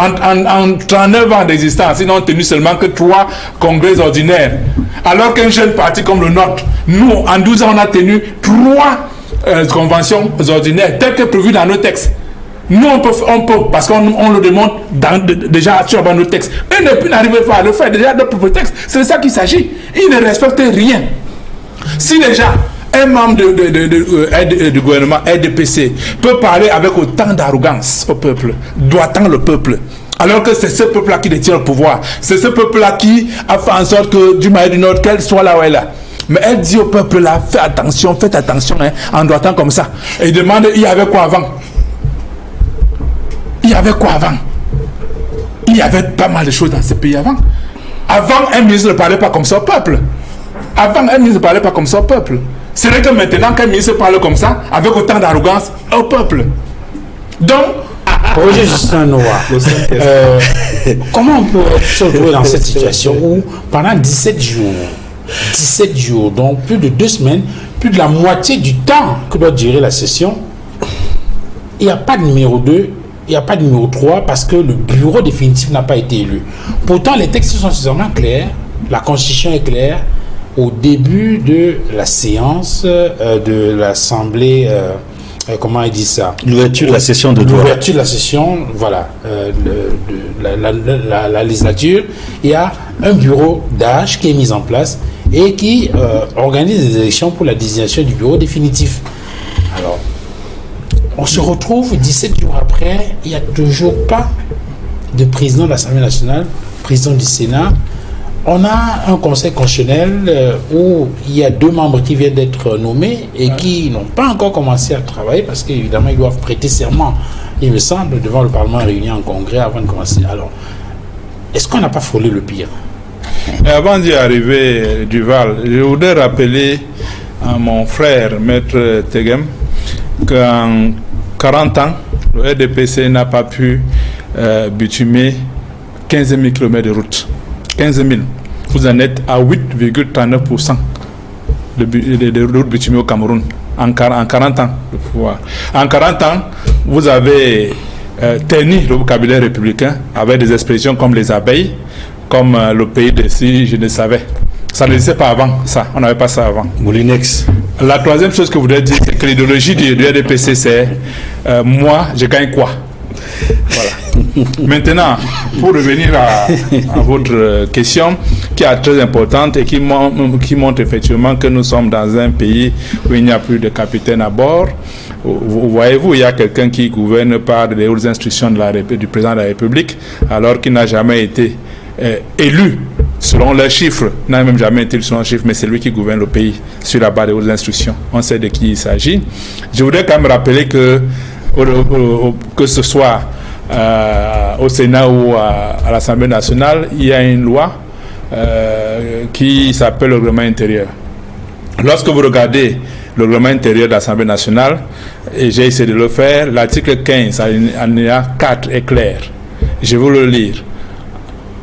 En 39 ans d'existence, ils n'ont tenu seulement que 3 congrès ordinaires. Alors qu'un jeune parti comme le nôtre, nous, en 12 ans, on a tenu 3 conventions ordinaires, telles que prévues dans nos textes. Nous, on peut parce qu'on le demande déjà sur nos textes. Eux n'arrivent pas à le faire déjà dans propres textes. C'est de ça qu'il s'agit. Ils ne respectent rien. Si déjà un membre du gouvernement RDPC peut parler avec autant d'arrogance au peuple, doit-on le peuple, alors que c'est ce peuple-là qui détient le pouvoir, c'est ce peuple-là qui a fait en sorte que du Mali du Nord, qu'elle soit là où elle est. Mais elle dit au peuple-là, faites attention, hein, en doigtant comme ça. Et il demande, il y avait quoi avant? Il y avait quoi avant? Il y avait pas mal de choses dans ce pays avant. Avant, un ministre ne parlait pas comme ça au peuple. Avant, un ministre ne parlait pas comme ça au peuple. C'est vrai que maintenant qu'un ministre parle comme ça, avec autant d'arrogance au peuple. Donc, Roger Justin Noah, comment on peut se retrouver dans cette situation où pendant 17 jours, donc plus de 2 semaines, plus de la moitié du temps que doit durer la session, il n'y a pas de numéro 2, il n'y a pas de numéro 3 parce que le bureau définitif n'a pas été élu. Pourtant, les textes sont suffisamment clairs, la constitution est claire. Au début de la séance de l'Assemblée, comment il dit ça? L'ouverture de la session de droit. L'ouverture de la session, voilà, la législature, il y a un bureau d'âge qui est mis en place et qui organise des élections pour la désignation du bureau définitif. Alors, on se retrouve 17 jours après, il n'y a toujours pas de président de l'Assemblée nationale, président du Sénat. On a un conseil constitutionnel où il y a 2 membres qui viennent d'être nommés et qui n'ont pas encore commencé à travailler parce qu'évidemment ils doivent prêter serment, il me semble, devant le Parlement réuni en congrès avant de commencer. Alors, est-ce qu'on n'a pas frôlé le pire? Avant d'y arriver, Duval, je voudrais rappeler à mon frère, Maître Tegem, qu'en 40 ans, le RDPC n'a pas pu bitumer 15 000 km de route. 15 000. Vous en êtes à 8,39% de routes bitumées au Cameroun en 40 ans de pouvoir. En 40 ans, vous avez terni le vocabulaire républicain avec des expressions comme les abeilles, comme le pays de si je ne savais. Ça ne l'existait pas avant, ça. On n'avait pas ça avant. Moulinex. La troisième chose que je voudrais dire, c'est que l'idéologie du RDPC, c'est moi, je gagne quoi? Voilà. Maintenant, pour revenir à votre question, qui est très importante et qui montre effectivement que nous sommes dans un pays où il n'y a plus de capitaine à bord. Voyez-vous, il y a quelqu'un qui gouverne par les hautes instructions du président de la République, alors qu'il n'a jamais été élu selon leurs chiffres, n'a même jamais été élu selon leurs chiffres, mais c'est lui qui gouverne le pays sur la base des hautes instructions. On sait de qui il s'agit. Je voudrais quand même rappeler que ce soit au Sénat ou à l'Assemblée nationale, il y a une loi qui s'appelle le règlement intérieur. Lorsque vous regardez le règlement intérieur de l'Assemblée nationale, et j'ai essayé de le faire, l'article 15, alinéa 4 est clair. Je vais vous le lire.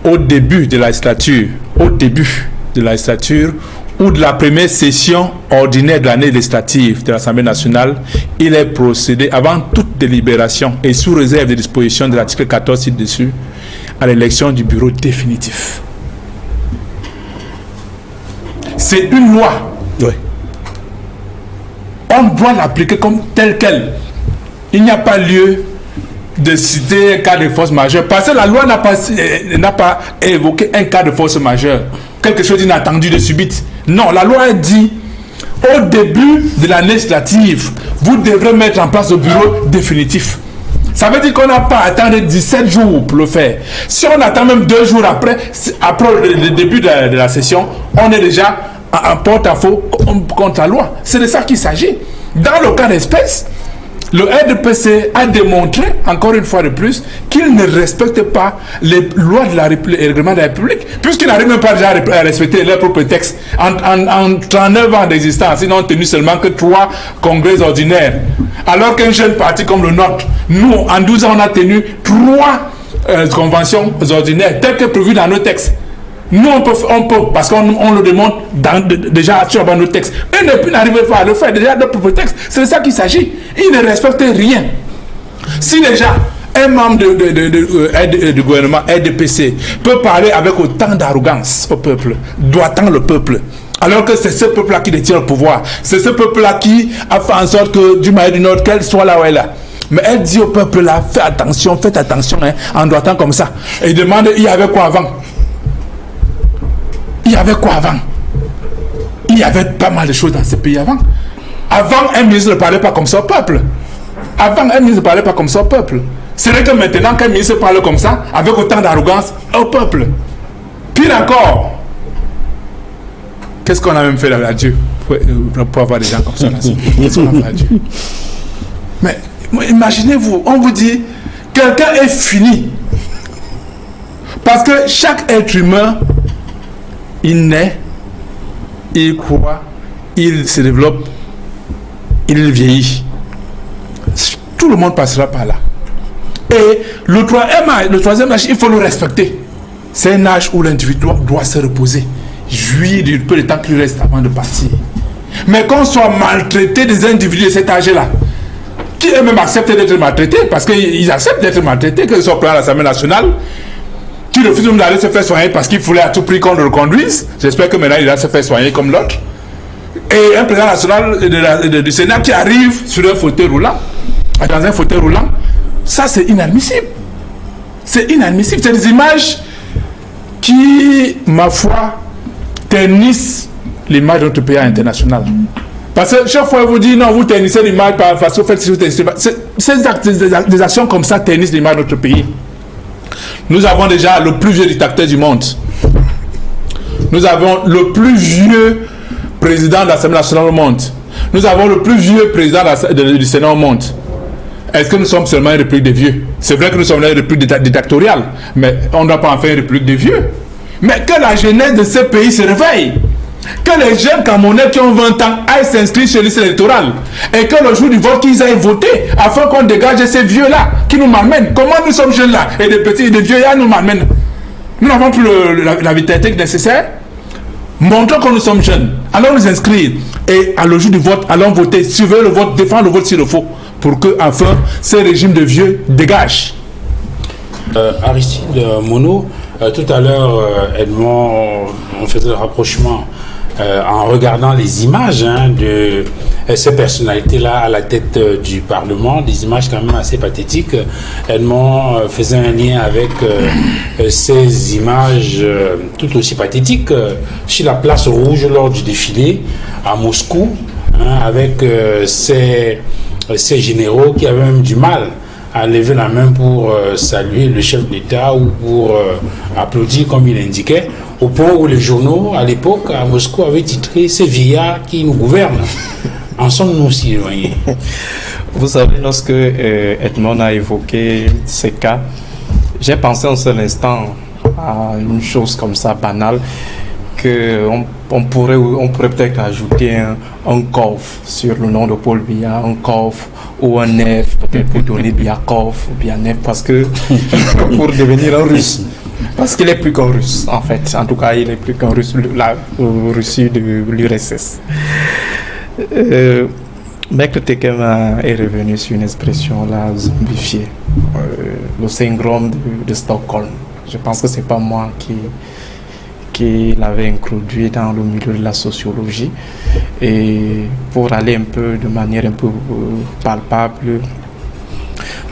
Au début de la législature, ou de la première session ordinaire de l'année législative de l'Assemblée nationale, il est procédé avant toute délibération et sous réserve des dispositions de l'article 14 ci-dessus à l'élection du bureau définitif. C'est une loi. Oui. On doit l'appliquer comme telle qu'elle. Il n'y a pas lieu de citer un cas de force majeure parce que la loi n'a pas évoqué un cas de force majeure, quelque chose d'inattendu, de subite. Non, la loi dit au début de la législative, vous devrez mettre en place le bureau définitif. Ça veut dire qu'on n'a pas à attendre 17 jours pour le faire. Si on attend même 2 jours après le début de la session, on est déjà en porte-à-faux contre la loi. C'est de ça qu'il s'agit. Dans le cas d'espèce, le RDPC a démontré, encore une fois de plus, qu'il ne respecte pas les lois de la République, les règlements de la République, puisqu'ils n'arrivent même pas déjà à respecter leurs propres textes. En 39 ans d'existence, ils n'ont tenu seulement que 3 congrès ordinaires. Alors qu'un jeune parti comme le nôtre, nous, en 12 ans, on a tenu 3 conventions ordinaires, telles que prévues dans nos textes. Nous, on peut parce qu'on le demande déjà sur nos textes. Eux n'arrivent pas à le faire déjà dans propres textes. C'est de ça qu'il s'agit. Ils ne respectent rien. Si déjà un membre du gouvernement RDPC peut parler avec autant d'arrogance au peuple, doit-on le peuple, alors que c'est ce peuple-là qui détient le pouvoir, c'est ce peuple-là qui a fait en sorte que du Mali du Nord, qu'elle soit là où elle est là. Mais elle dit au peuple là, faites attention, hein, en doigtant comme ça. Et il demande, il y avait quoi avant? Il y avait quoi avant? Il y avait pas mal de choses dans ce pays avant. Avant, un ministre ne parlait pas comme ça au peuple. Avant, un ministre ne parlait pas comme ça au peuple. C'est vrai que maintenant, qu'un ministre parle comme ça, avec autant d'arrogance au peuple. Pire encore, qu'est-ce qu'on a même fait là, à Dieu pour avoir des gens comme ça là? Qu'est-ce qu'on a fait à Dieu? Mais imaginez-vous, on vous dit, quelqu'un est fini. Parce que chaque être humain, il naît, il croit, il se développe, il vieillit. Tout le monde passera par là. Et le troisième âge, il faut le respecter. C'est un âge où l'individu doit se reposer, jouir du peu de temps qu'il reste avant de partir. Mais qu'on soit maltraité des individus de cet âge-là, qui eux-mêmes acceptent d'être maltraités, parce qu'ils acceptent d'être maltraités, que ce soit à l'Assemblée nationale, qui refusent d'aller se faire soigner parce qu'il voulait à tout prix qu'on le reconduise. J'espère que maintenant il va se faire soigner comme l'autre. Et un président national du Sénat qui arrive sur un fauteuil roulant, dans un fauteuil roulant, ça c'est inadmissible. C'est inadmissible. C'est des images qui, ma foi, ternissent l'image de notre pays international. Parce que chaque fois, vous dites non, vous ternissez l'image parce que vous faites des actions comme ça ternissent l'image de notre pays. Nous avons déjà le plus vieux dictateur du monde. Nous avons le plus vieux président de l'Assemblée nationale au monde. Nous avons le plus vieux président du Sénat au monde. Est-ce que nous sommes seulement une république des vieux? C'est vrai que nous sommes une république dictatoriale, mais on ne doit pas en faire une république des vieux. Mais que la jeunesse de ce pays se réveille. Que les jeunes Camerounais qui ont 20 ans aillent s'inscrire sur la liste électorale et que le jour du vote, qu'ils aillent voter afin qu'on dégage ces vieux-là qui nous malmènent. Comment nous sommes jeunes là et des petits et des vieux-là nous malmènent? Nous n'avons plus la vitalité nécessaire. Montrons que nous sommes jeunes. Allons nous inscrire et à le jour du vote, allons voter, surveiller le vote, défendre le vote s'il le faut pour que enfin ces régimes de vieux dégagent. Aristide Monod, tout à l'heure, Edmond, on faisait le rapprochement en regardant les images de ces personnalités-là à la tête du Parlement, des images quand même assez pathétiques. Edmond faisait un lien avec ces images tout aussi pathétiques sur la place rouge lors du défilé à Moscou, avec ces généraux qui avaient même du mal à lever la main pour saluer le chef d'État ou pour applaudir comme il indiquait, au point où les journaux à l'époque à Moscou avaient titré « Ces vieillards qui nous gouvernent ». En sommes-nous aussi éloignés? Vous savez, lorsque Edmond a évoqué ces cas, j'ai pensé un seul instant à une chose comme ça banale, qu'on pourrait peut-être ajouter un coffre sur le nom de Paul Biya, un coffre ou un nef, peut-être pour donner Biakov ou bien nef, parce que pour devenir un russe. Parce qu'il est plus qu'un russe, en fait. En tout cas, il est plus qu'un russe, la Russie de l'URSS. Maître Tekema est revenu sur une expression là, zombifiée, le syndrome de Stockholm. Je pense que c'est pas moi qui l'avait introduit dans le milieu de la sociologie. Et pour aller un peu de manière un peu palpable,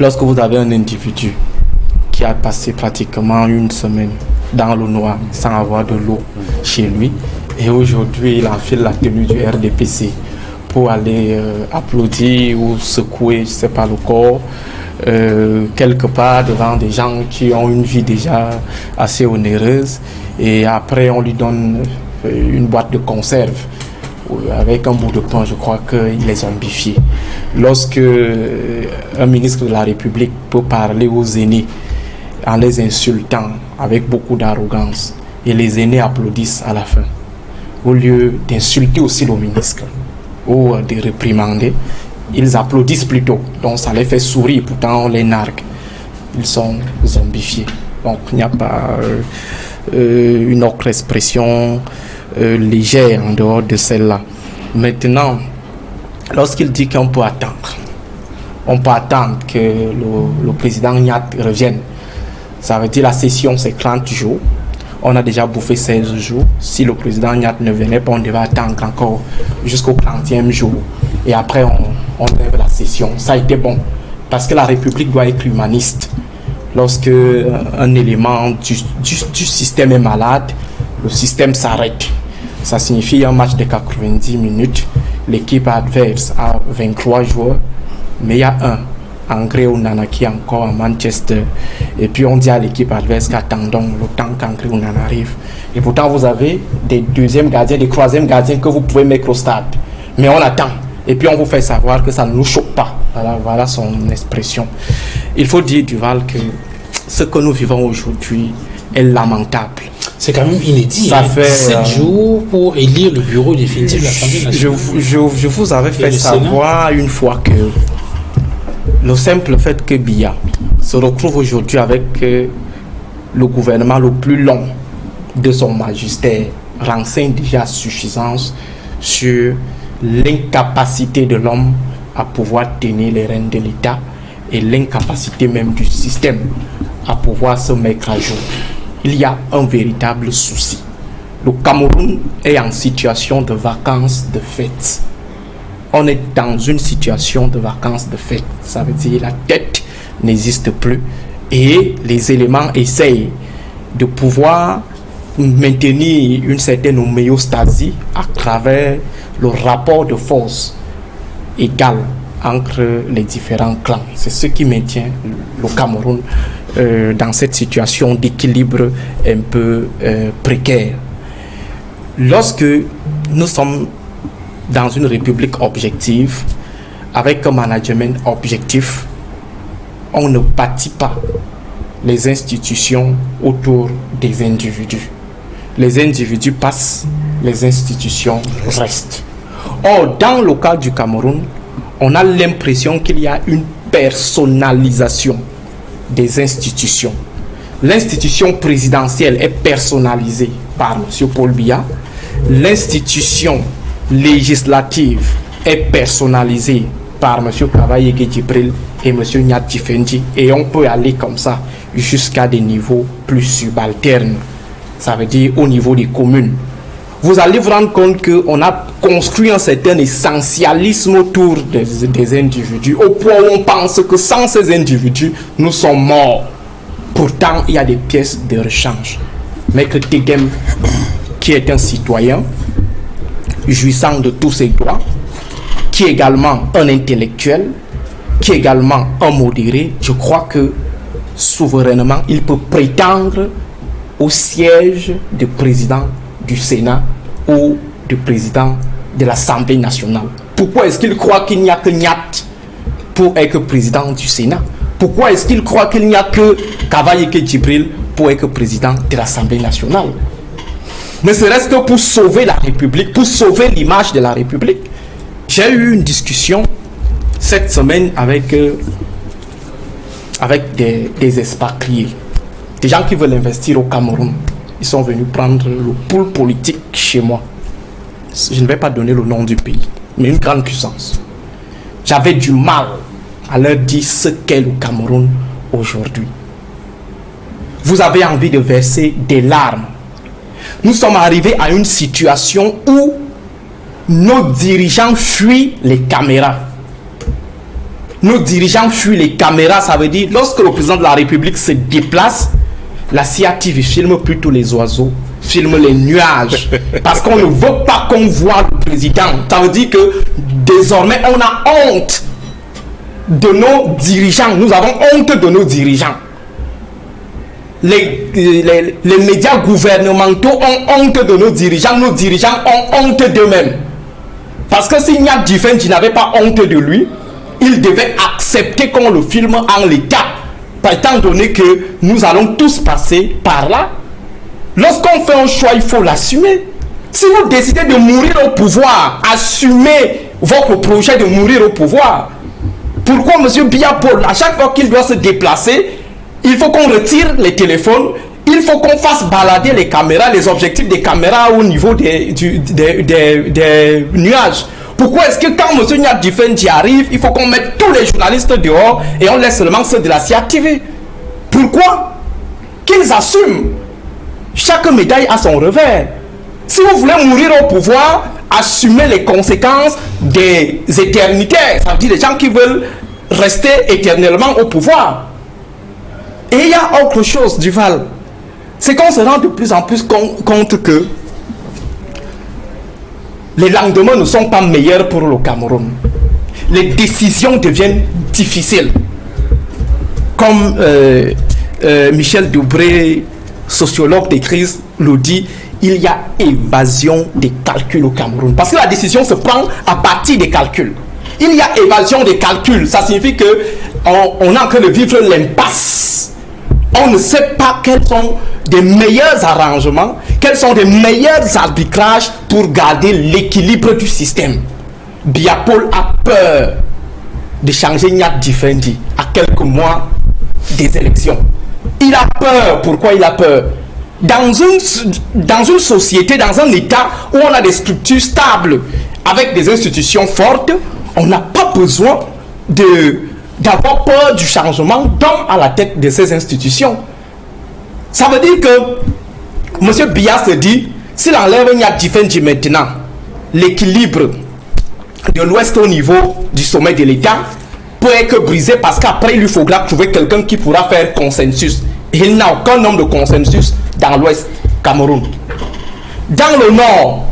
lorsque vous avez un individu qui a passé pratiquement une semaine dans le noir sans avoir de l'eau chez lui, et aujourd'hui il enfile la tenue du RDPC pour aller applaudir ou secouer, je ne sais pas, le corps quelque part devant des gens qui ont une vie déjà assez onéreuse, et après on lui donne une boîte de conserve avec un bout de pain. Je crois qu'il est zombifié. Lorsque un ministre de la République peut parler aux aînés en les insultant avec beaucoup d'arrogance, et les aînés applaudissent à la fin, au lieu d'insulter aussi le ministre ou de réprimander, ils applaudissent plutôt. Donc ça les fait sourire, pourtant on les nargue. Ils sont zombifiés. Donc il n'y a pas une autre expression légère en dehors de celle-là. Maintenant, lorsqu'il dit qu'on peut attendre, on peut attendre que le président Nyat revienne. Ça veut dire la session c'est 30 jours. On a déjà bouffé 16 jours. Si le président Nyat ne venait pas, on devait attendre encore jusqu'au 30e jour. Et après, on lève la session. Ça a été bon. Parce que la République doit être humaniste. Lorsque un élément du système est malade, le système s'arrête. Ça signifie un match de 90 minutes. L'équipe adverse a 23 joueurs, mais il y a un, André Onana, qui est encore à Manchester. Et puis on dit à l'équipe adverse qu'attendons le temps qu'André Onana arrive. Et pourtant vous avez des deuxièmes gardiens, des troisièmes gardiens que vous pouvez mettre au stade. Mais on attend. Et puis on vous fait savoir que ça ne nous choque pas. Voilà son expression. Il faut dire, Duval, que ce que nous vivons aujourd'hui est lamentable. C'est quand même inédit. Ça fait 7 jours pour élire le bureau définitif de l'Assemblée nationale. Je vous avais fait savoir une fois que le simple fait que Biya se retrouve aujourd'hui avec le gouvernement le plus long de son magistère renseigne déjà à suffisance sur l'incapacité de l'homme à pouvoir tenir les rênes de l'État et l'incapacité même du système à pouvoir se mettre à jour. Il y a un véritable souci. Le Cameroun est en situation de vacances de fête. On est dans une situation de vacances de fête. Ça veut dire que la tête n'existe plus et les éléments essayent de pouvoir maintenir une certaine homéostasie à travers le rapport de force égal entre les différents clans. C'est ce qui maintient le Cameroun dans cette situation d'équilibre un peu précaire. Lorsque nous sommes dans une république objective, avec un management objectif, on ne bâtit pas les institutions autour des individus. Les individus passent, les institutions restent. Or, dans le cas du Cameroun, on a l'impression qu'il y a une personnalisation des institutions. L'institution présidentielle est personnalisée par M. Paul Biya. L'institution législative est personnalisée par M. Kavaye Djibril et M. Nyat Tifendi. Et on peut aller comme ça jusqu'à des niveaux plus subalternes. Ça veut dire au niveau des communes. Vous allez vous rendre compte qu'on a construit un certain essentialisme autour des individus, au point où on pense que sans ces individus, nous sommes morts. Pourtant, il y a des pièces de rechange. Maître Tegem, qui est un citoyen, jouissant de tous ses droits, qui est également un intellectuel, qui est également un modéré, je crois que souverainement, il peut prétendre au siège de président du Sénat ou du président de l'Assemblée nationale. Pourquoi est-ce qu'il croit qu'il n'y a que Nyat pour être président du Sénat? Pourquoi est-ce qu'il croit qu'il n'y a que Kavaye Djibril pour être président de l'Assemblée nationale? Ne serait-ce que pour sauver la République, pour sauver l'image de la République. J'ai eu une discussion cette semaine avec des expatriés, des gens qui veulent investir au Cameroun. Ils sont venus prendre le pôle politique chez moi. Je ne vais pas donner le nom du pays, mais une grande puissance. J'avais du mal à leur dire ce qu'est le Cameroun aujourd'hui. Vous avez envie de verser des larmes. Nous sommes arrivés à une situation où nos dirigeants fuient les caméras. Nos dirigeants fuient les caméras, ça veut dire lorsque le président de la République se déplace, la CIA TV filme plutôt les oiseaux, filme les nuages, parce qu'on ne veut pas qu'on voit le président. Ça veut dire que désormais on a honte de nos dirigeants. Nous avons honte de nos dirigeants. Les médias gouvernementaux ont honte de nos dirigeants ont honte d'eux-mêmes. Parce que si Nyat Tifendi n'avait pas honte de lui, il devait accepter qu'on le filme en l'état. Étant donné que nous allons tous passer par là. Lorsqu'on fait un choix, il faut l'assumer. Si vous décidez de mourir au pouvoir, assumez votre projet de mourir au pouvoir. Pourquoi M. Biya Paul, à chaque fois qu'il doit se déplacer, il faut qu'on retire les téléphones, il faut qu'on fasse balader les caméras, les objectifs des caméras au niveau des nuages, Pourquoi est-ce que quand M. Nyat Difendi arrive, il faut qu'on mette tous les journalistes dehors et on laisse seulement ceux de la CIA activés? Pourquoi? Qu'ils assument. Chaque médaille a son revers. Si vous voulez mourir au pouvoir, assumez les conséquences des éternitaires. Ça veut dire des gens qui veulent rester éternellement au pouvoir. Et il y a autre chose, Duval. C'est qu'on se rend de plus en plus compte que les lendemains ne sont pas meilleurs pour le Cameroun. Les décisions deviennent difficiles. Comme Michel Dubré, sociologue des crises, le dit, il y a évasion des calculs au Cameroun. Parce que la décision se prend à partir des calculs. Il y a évasion des calculs. Ça signifie qu'on est en train de vivre l'impasse. On ne sait pas quels sont des meilleurs arrangements, quels sont des meilleurs arbitrages pour garder l'équilibre du système. Biapol a peur de changer Nyat Difendi à quelques mois des élections. Il a peur. Pourquoi il a peur? Dans une société, dans un État où on a des structures stables, avec des institutions fortes, on n'a pas besoin d'avoir peur du changement d'homme à la tête de ces institutions. Ça veut dire que M. Biya se dit, s'il enlève Nyat Difendi maintenant, l'équilibre de l'Ouest au niveau du sommet de l'État peut être brisé parce qu'après il lui faudra trouver quelqu'un qui pourra faire consensus. Et il n'a aucun nombre de consensus dans l'Ouest Cameroun. Dans le Nord,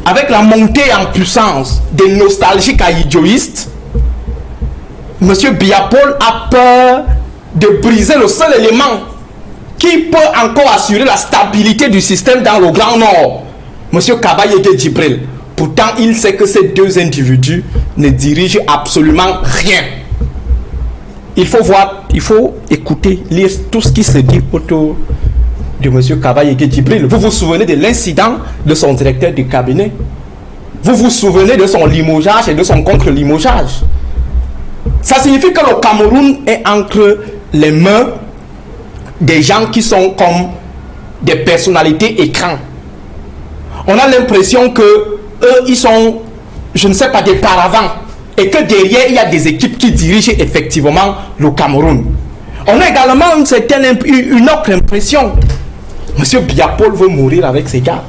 avec la montée en puissance des nostalgiques à idioïstes, M. Biapol a peur de briser le seul élément qui peut encore assurer la stabilité du système dans le Grand Nord, M. Kabaye Djibril. Pourtant, il sait que ces deux individus ne dirigent absolument rien. Il faut voir, il faut écouter, lire tout ce qui se dit autour de M. Kabaye Djibril. Vous vous souvenez de l'incident de son directeur de cabinet? Vous vous souvenez de son limogeage et de son contre-limogeage? Ça signifie que le Cameroun est entre les mains des gens qui sont comme des personnalités écrans. On a l'impression que eux, ils sont, je ne sais pas, des paravents. Et que derrière, il y a des équipes qui dirigent effectivement le Cameroun. On a également une autre impression. M. Biapol veut mourir avec ces gars.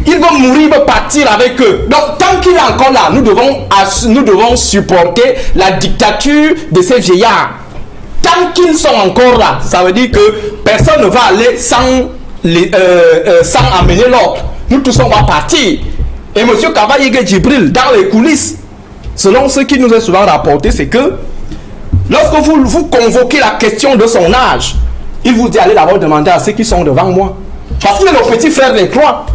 Il veut mourir, il veut partir avec eux. Donc, tant qu'il est encore là, nous devons supporter la dictature de ces vieillards. Tant qu'ils sont encore là, ça veut dire que personne ne va aller sans amener l'autre. Nous tous, on va partir. Et M. Kabaye Djibril, dans les coulisses, selon ce qui nous est souvent rapporté, c'est que lorsque vous convoquez la question de son âge, il vous dit allez d'abord demander à ceux qui sont devant moi. Parce que le petit frère des trois,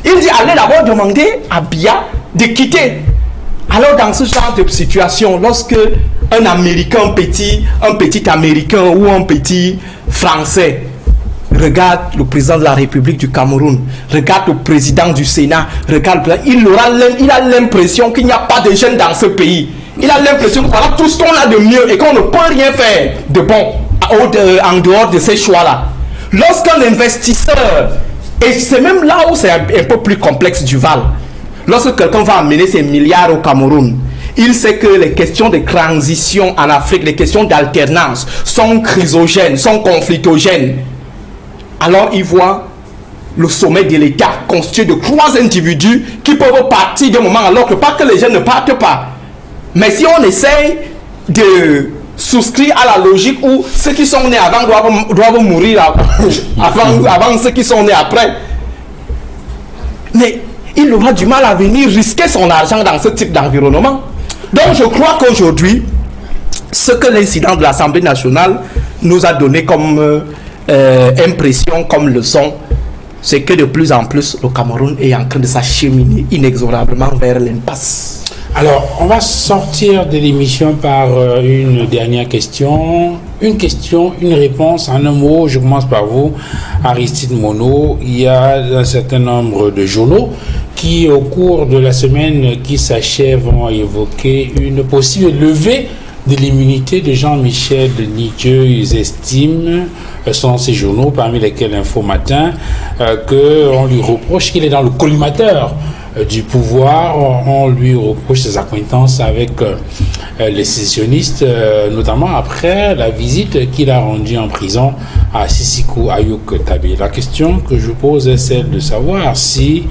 il dit allez d'abord demander à Biya de quitter. Alors dans ce genre de situation, lorsque un Américain, un petit Américain ou un petit Français regarde le président de la République du Cameroun, regarde le président du Sénat, regarde, il a l'impression qu'il n'y a pas de jeunes dans ce pays. Il a l'impression que voilà tout ce qu'on a de mieux et qu'on ne peut rien faire de bon en dehors de ces choix-là. Lorsqu'un investisseur, et c'est même là où c'est un peu plus complexe du Val, lorsque quelqu'un va amener ses milliards au Cameroun, il sait que les questions de transition en Afrique, les questions d'alternance sont chrysogènes, sont conflictogènes. Alors il voit le sommet de l'État constitué de 3 individus qui peuvent partir d'un moment à l'autre, pas que les jeunes ne partent pas. Mais si on essaye de souscrire à la logique où ceux qui sont nés avant doivent mourir avant ceux qui sont nés après, mais il aura du mal à venir risquer son argent dans ce type d'environnement. Donc je crois qu'aujourd'hui, ce que l'incident de l'Assemblée nationale nous a donné comme impression, comme leçon, c'est que de plus en plus, le Cameroun est en train de s'acheminer inexorablement vers l'impasse. Alors, on va sortir de l'émission par une dernière question. Une question, une réponse en un mot. Je commence par vous, Aristide Monod. Il y a un certain nombre de journaux qui, au cours de la semaine qui s'achève, ont évoqué une possible levée de l'immunité de Jean-Michel Nidjeu. Ils estiment, selon ces journaux, parmi lesquels Info Matin, qu'on lui reproche qu'il est dans le collimateur du pouvoir, on lui reproche ses acquaintances avec les sécessionnistes, notamment après la visite qu'il a rendue en prison à Sisiku Ayuk Tabe. La question que je pose est celle de savoir si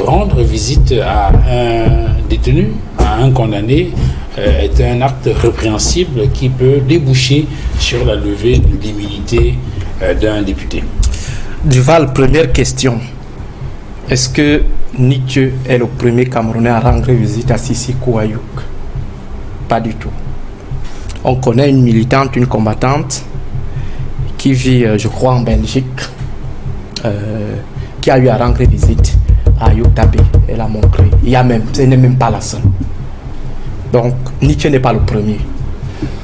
rendre visite à un détenu, à un condamné, est un acte répréhensible qui peut déboucher sur la levée de l'immunité d'un député. Duval, première question. Est-ce que Nietzsche est le premier Camerounais à rendre visite à Sisiku Ayuk? Pas du tout. On connaît une militante, une combattante qui vit, je crois, en Belgique, qui a eu à rendre visite à Ayuk Tabe. Elle a montré. Ce n'est même pas la seule. Donc, Nietzsche n'est pas le premier.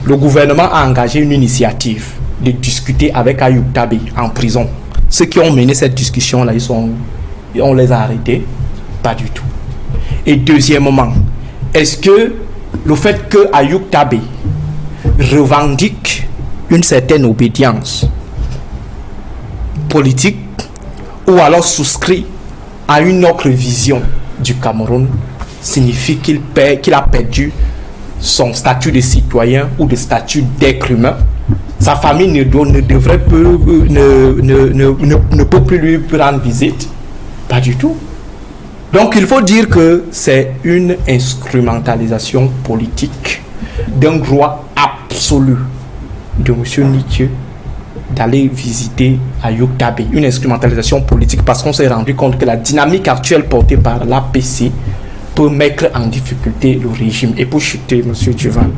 Le gouvernement a engagé une initiative de discuter avec Ayuk Tabe en prison. Ceux qui ont mené cette discussion-là, on les a arrêtés? Pas du tout. Et deuxièmement, est-ce que le fait que Ayuk Tabe revendique une certaine obédience politique ou alors souscrit à une autre vision du Cameroun signifie qu'il a perdu son statut de citoyen ou de statut d'être humain? Sa famille ne peut plus lui rendre visite? Pas du tout. Donc il faut dire que c'est une instrumentalisation politique d'un droit absolu de M. Nietzsche d'aller visiter Ayuk Tabe. Une instrumentalisation politique parce qu'on s'est rendu compte que la dynamique actuelle portée par l'APC peut mettre en difficulté le régime. Et pour chuter, M. Duval,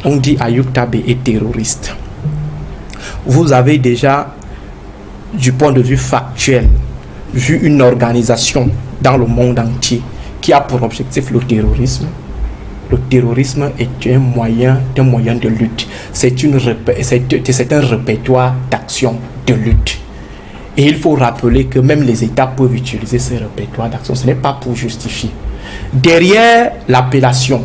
on dit Ayuk Tabe est terroriste. Vous avez déjà, du point de vue factuel, vu une organisation dans le monde entier qui a pour objectif le terrorisme. Le terrorisme est un moyen de lutte. C'est un répertoire d'action de lutte. Et il faut rappeler que même les États peuvent utiliser ces répertoires d'action. Ce n'est pas pour justifier. Derrière l'appellation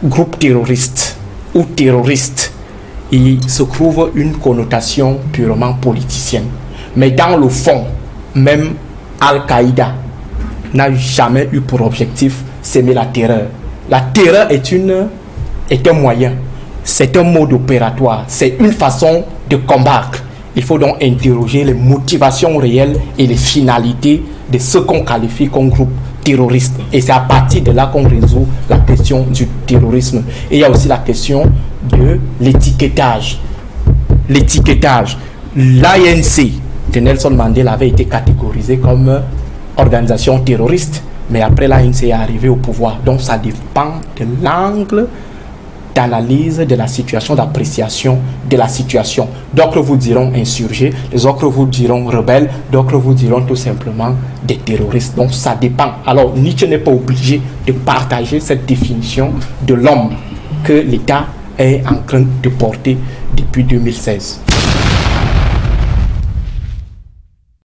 groupe terroriste ou terroriste, il se trouve une connotation purement politicienne. Mais dans le fond, même Al-Qaïda n'a jamais eu pour objectif s'aimer la terreur. La terreur est un moyen, c'est un mode opératoire, c'est une façon de combattre. Il faut donc interroger les motivations réelles et les finalités de ce qu'on qualifie comme groupe terroriste. Et c'est à partir de là qu'on résout la question du terrorisme. Et il y a aussi la question de l'étiquetage. L'étiquetage. L'ANC de Nelson Mandela avait été catégorisé comme organisation terroriste, mais après l'ANC est arrivé au pouvoir. Donc ça dépend de l'angle d'analyse de la situation, d'appréciation de la situation. D'autres vous diront insurgés, les autres vous diront rebelles, d'autres vous diront tout simplement des terroristes. Donc ça dépend. Alors Nietzsche n'est pas obligé de partager cette définition de l'homme que l'État est en train de porter depuis 2016.